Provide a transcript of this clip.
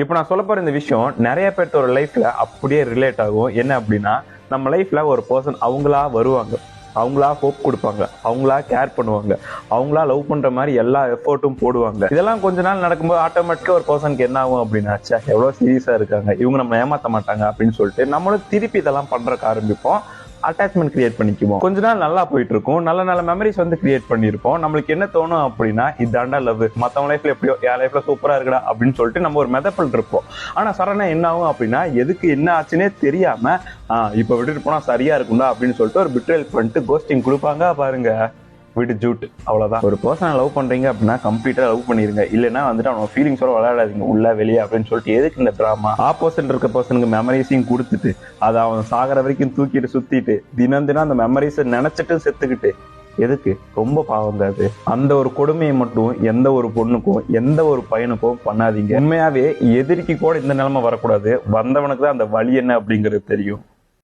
இப்போ நான் சொல்ல போற இந்த விஷயம் நிறைய பேர்த்தோட லைஃப்ல அப்படியே ரிலேட் ஆகும். என்ன அப்படின்னா, நம்ம லைஃப்ல ஒரு பர்சன் அவங்களா வருவாங்க, அவங்களா ஹோப் கொடுப்பாங்க, அவங்களா கேர் பண்ணுவாங்க, அவங்களா லவ் பண்ற மாதிரி எல்லா எஃபோர்ட்டும் போடுவாங்க. இதெல்லாம் கொஞ்ச நாள் நடக்கும்போது ஆட்டோமேட்டிக்கா ஒரு பர்சனுக்கு என்ன ஆகும் அப்படின்னா, எவ்வளவு சீரியஸா இருக்காங்க இவங்க, நம்ம ஏமாத்த மாட்டாங்க அப்படின்னு சொல்லிட்டு நம்மளும் திருப்பி இதெல்லாம் பண்றதுக்கு ஆரம்பிப்போம். அட்டாச்மெண்ட் கிரியேட் பண்ணிக்குவோம். கொஞ்ச நாள் நல்லா போயிட்டு இருக்கும், நல்ல நல்ல மெமரிஸ் வந்து கிரியேட் பண்ணிருப்போம். நம்மளுக்கு என்ன தோணும் அப்படின்னா, இதாண்டா லவ், மத்தவங்க லைஃப்ல எப்படியோ என் லைஃப்ல சூப்பரா இருக்குடா அப்படின்னு சொல்லிட்டு நம்ம ஒரு மெதப்பல் இருப்போம். ஆனா சடனா என்ன ஆகும் அப்படின்னா, எதுக்கு என்ன ஆச்சுன்னே தெரியாம இப்ப விட்டுட்டு போனா சரியா இருக்கும்டா அப்படின்னு சொல்லிட்டு ஒரு பிட்ரேல் பண்ணிட்டு கோஸ்டிங் கொடுப்பாங்க பாருங்க. விட்டு ஜூட், அவ்வளவுதான். ஒரு பர்சனை லவ் பண்றீங்க அப்படின்னா கம்ப்ளீட்டா லவ் பண்ணிருங்க. இல்லைன்னா வந்துட்டு அவனோட ஃபீலிங்ஸோட விளையாடாதீங்க உள்ள வெளியே அப்படின்னு சொல்லிட்டு. எதுக்கு இந்த டிராமா? ஆப்போசிட் இருக்க பர்சனுக்கு மெமரிஸையும் கொடுத்துட்டு அதை அவன் சாகிற வரைக்கும் தூக்கிட்டு சுத்திட்டு தினம் தினம் அந்த மெமரிஸை நினைச்சிட்டு செத்துக்கிட்டு எதுக்கு? ரொம்ப பாவங்க அது. அந்த ஒரு கொடுமையை மட்டும் எந்த ஒரு பொண்ணுக்கும் எந்த ஒரு பையனுக்கும் பண்ணாதீங்க. உண்மையாவே எதிரிக்கு கூட இந்த நிலைமை வரக்கூடாது. வந்தவனுக்கு தான் அந்த வழி என்ன அப்படிங்கிறது தெரியும்.